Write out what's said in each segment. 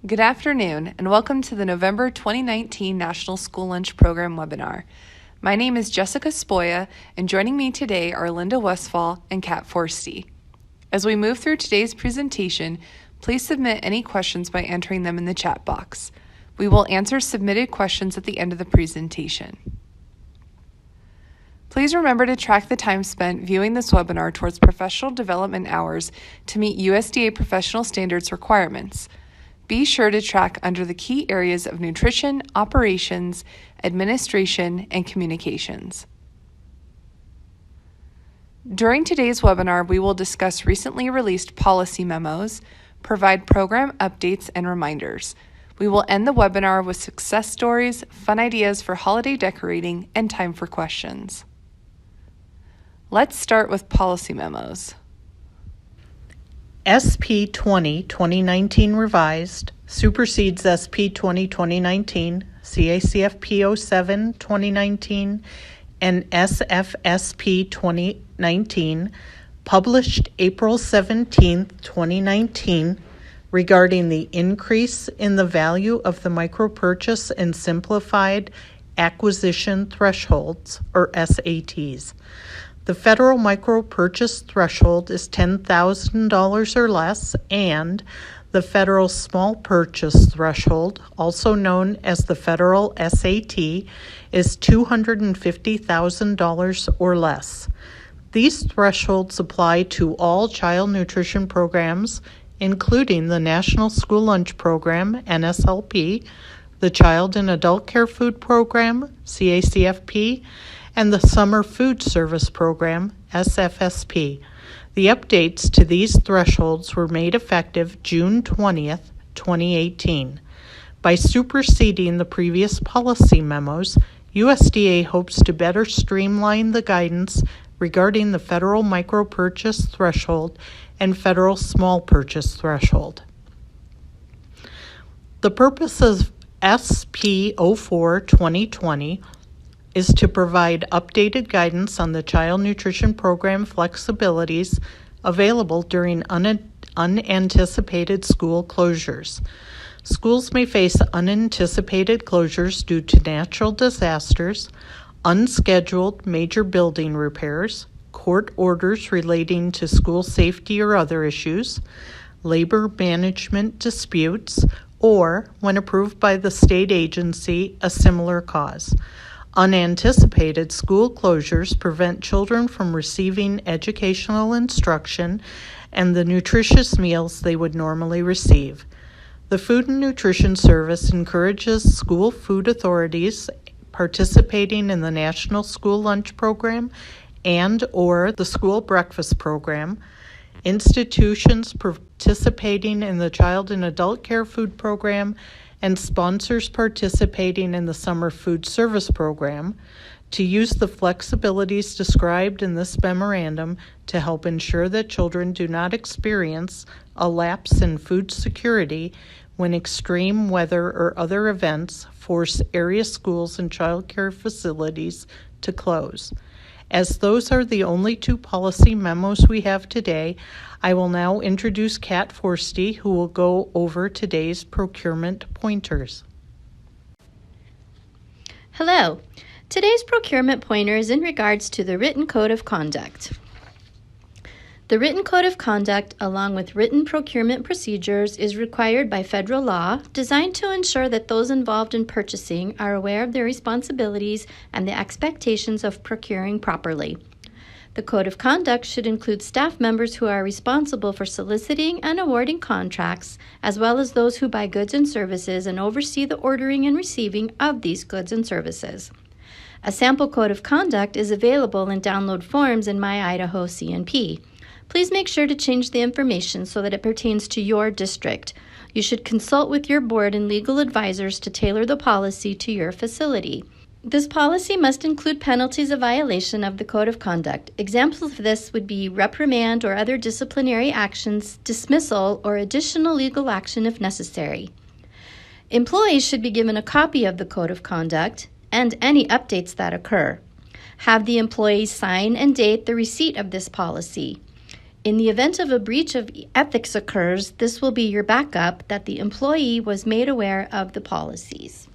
Good afternoon, and welcome to the November 2019 National School Lunch Program webinar. My name is Jessica Spoya, and joining me today are Linda Westfall and Kat Forsty. As we move through today's presentation, please submit any questions by entering them in the chat box. We will answer submitted questions at the end of the presentation. Please remember to track the time spent viewing this webinar towards professional development hours to meet USDA professional standards requirements. Be sure to track under the key areas of nutrition, operations, administration, and communications. During today's webinar, we will discuss recently released policy memos, provide program updates and reminders. We will end the webinar with success stories, fun ideas for holiday decorating, and time for questions. Let's start with policy memos. SP 20-2019 revised supersedes SP 20-2019, CACF 07-2019, and SFSP 2019, published April 17, 2019, regarding the increase in the value of the micro-purchase and simplified acquisition thresholds, or SATs. The federal micro-purchase threshold is $10,000 or less, and the federal small purchase threshold, also known as the federal SAT, is $250,000 or less. These thresholds apply to all child nutrition programs, including the National School Lunch Program, NSLP, the Child and Adult Care Food Program, CACFP, and the Summer Food Service Program, SFSP. The updates to these thresholds were made effective June 20th, 2018. By superseding the previous policy memos, USDA hopes to better streamline the guidance regarding the federal micro-purchase threshold and federal small purchase threshold. The purpose of SP 04-2020 is to provide updated guidance on the child nutrition program flexibilities available during unanticipated school closures. Schools may face unanticipated closures due to natural disasters, unscheduled major building repairs, court orders relating to school safety or other issues, labor management disputes, or, when approved by the state agency, a similar cause. Unanticipated school closures prevent children from receiving educational instruction and the nutritious meals they would normally receive. The Food and Nutrition Service encourages school food authorities participating in the National School Lunch Program and/or the School Breakfast Program, institutions participating in the Child and Adult Care Food Program, and sponsors participating in the Summer Food Service Program to use the flexibilities described in this memorandum to help ensure that children do not experience a lapse in food security when extreme weather or other events force area schools and child care facilities to close. As those are the only two policy memos we have today, I will now introduce Kat Forsty, who will go over today's procurement pointers. Hello. Today's procurement pointer is in regards to the Written Code of Conduct. The Written Code of Conduct, along with written procurement procedures, is required by federal law, designed to ensure that those involved in purchasing are aware of their responsibilities and the expectations of procuring properly. The Code of Conduct should include staff members who are responsible for soliciting and awarding contracts, as well as those who buy goods and services and oversee the ordering and receiving of these goods and services. A sample Code of Conduct is available in download forms in My Idaho CNP. Please make sure to change the information so that it pertains to your district. You should consult with your board and legal advisors to tailor the policy to your facility. This policy must include penalties of violation of the Code of Conduct. Examples of this would be reprimand or other disciplinary actions, dismissal, or additional legal action if necessary. Employees should be given a copy of the Code of Conduct and any updates that occur. Have the employees sign and date the receipt of this policy. In the event of a breach of ethics occurs, this will be your backup that the employee was made aware of the policies.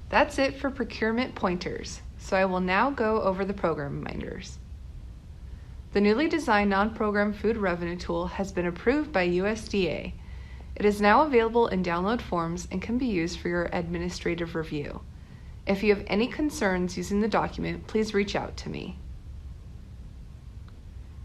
That's it for procurement pointers, so I will now go over the program reminders. The newly designed non-program food revenue tool has been approved by USDA. It is now available in download forms and can be used for your administrative review. If you have any concerns using the document, please reach out to me.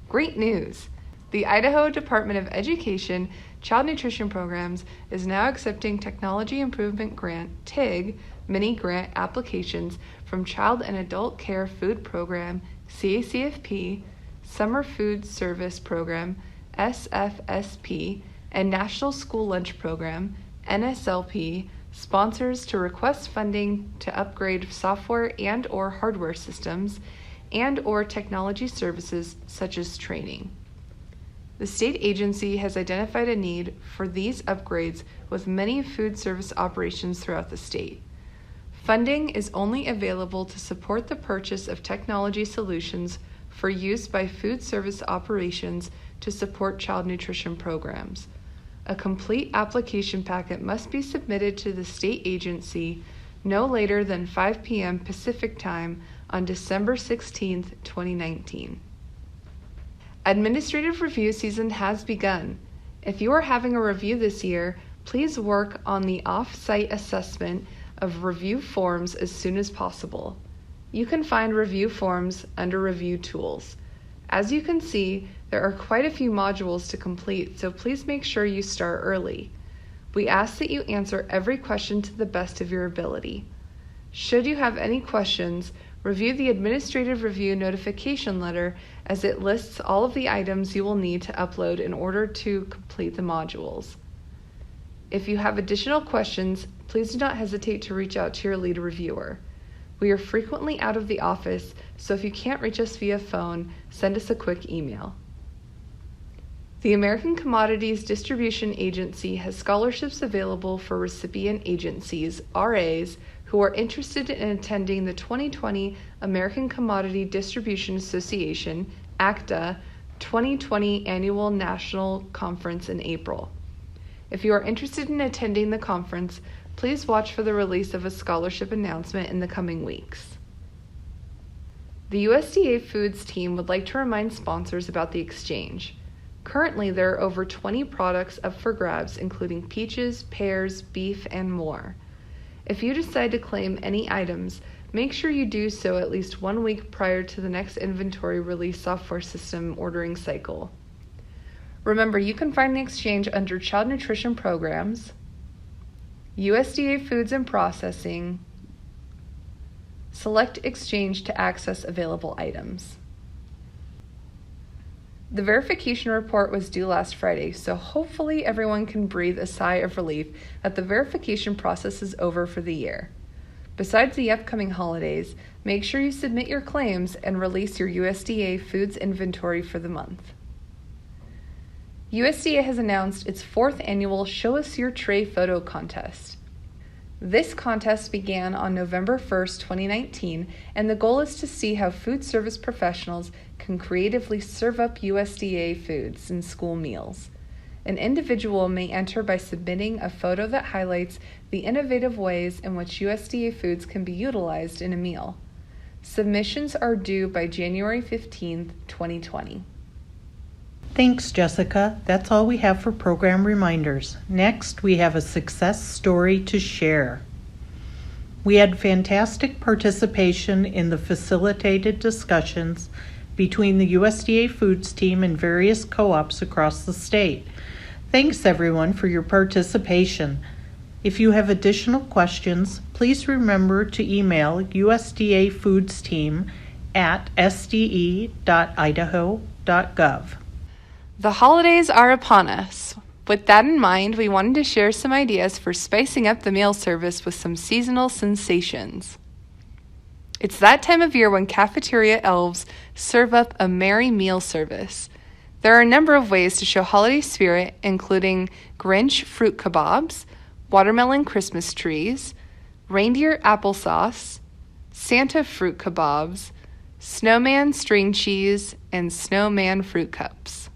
Great news! The Idaho Department of Education Child Nutrition Programs is now accepting Technology Improvement Grant TIG Mini Grant applications from Child and Adult Care Food Program CACFP, Summer Food Service Program SFSP, and National School Lunch Program NSLP sponsors to request funding to upgrade software and/or hardware systems and/or technology services such as training. The state agency has identified a need for these upgrades with many food service operations throughout the state. Funding is only available to support the purchase of technology solutions for use by food service operations to support child nutrition programs. A complete application packet must be submitted to the state agency no later than 5 p.m. Pacific Time on December 16, 2019. Administrative review season has begun. If you are having a review this year, please work on the off-site assessment of review forms as soon as possible. You can find review forms under Review Tools. As you can see, there are quite a few modules to complete, so please make sure you start early. We ask that you answer every question to the best of your ability. Should you have any questions, review the Administrative Review Notification Letter as it lists all of the items you will need to upload in order to complete the modules. If you have additional questions, please do not hesitate to reach out to your lead reviewer. We are frequently out of the office, so if you can't reach us via phone, send us a quick email. The American Commodities Distribution Agency has scholarships available for recipient agencies, RAs, who are interested in attending the 2020 American Commodity Distribution Association, ACDA, 2020 Annual National Conference in April. If you are interested in attending the conference, please watch for the release of a scholarship announcement in the coming weeks. The USDA Foods team would like to remind sponsors about the exchange. Currently, there are over 20 products up for grabs, including peaches, pears, beef, and more. If you decide to claim any items, make sure you do so at least 1 week prior to the next inventory release software system ordering cycle. Remember, you can find the exchange under Child Nutrition Programs, USDA Foods and Processing. Select Exchange to access available items. The verification report was due last Friday, so hopefully everyone can breathe a sigh of relief that the verification process is over for the year. Besides the upcoming holidays, make sure you submit your claims and release your USDA Foods inventory for the month. USDA has announced its 4th annual Show Us Your Tray photo contest. This contest began on November 1st, 2019, and the goal is to see how food service professionals can creatively serve up USDA foods in school meals. An individual may enter by submitting a photo that highlights the innovative ways in which USDA foods can be utilized in a meal. Submissions are due by January 15th, 2020. Thanks, Jessica. That's all we have for program reminders. Next, we have a success story to share. We had fantastic participation in the facilitated discussions between the USDA Foods team and various co-ops across the state. Thanks, everyone, for your participation. If you have additional questions, please remember to email USDA Foods team at sde.idaho.gov. The holidays are upon us. With that in mind, we wanted to share some ideas for spicing up the meal service with some seasonal sensations. It's that time of year when cafeteria elves serve up a merry meal service. There are a number of ways to show holiday spirit, including Grinch fruit kebabs, watermelon Christmas trees, reindeer applesauce, Santa fruit kebabs, snowman string cheese, and snowman fruit cups.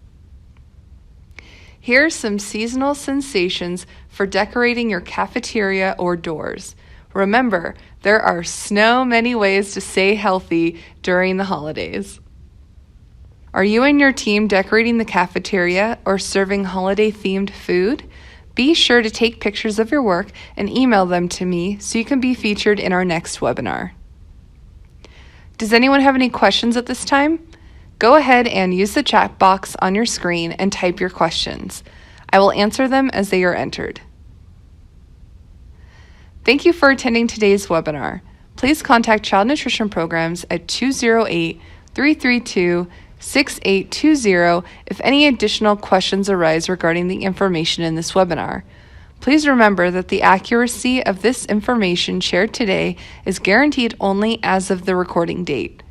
Here are some seasonal sensations for decorating your cafeteria or doors. Remember, there are so many ways to stay healthy during the holidays. Are you and your team decorating the cafeteria or serving holiday-themed food? Be sure to take pictures of your work and email them to me so you can be featured in our next webinar. Does anyone have any questions at this time? Go ahead and use the chat box on your screen and type your questions. I will answer them as they are entered. Thank you for attending today's webinar. Please contact Child Nutrition Programs at 208-332-6820 if any additional questions arise regarding the information in this webinar. Please remember that the accuracy of this information shared today is guaranteed only as of the recording date.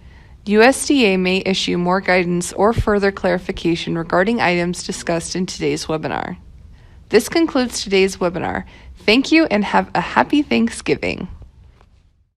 USDA may issue more guidance or further clarification regarding items discussed in today's webinar. This concludes today's webinar. Thank you and have a happy Thanksgiving.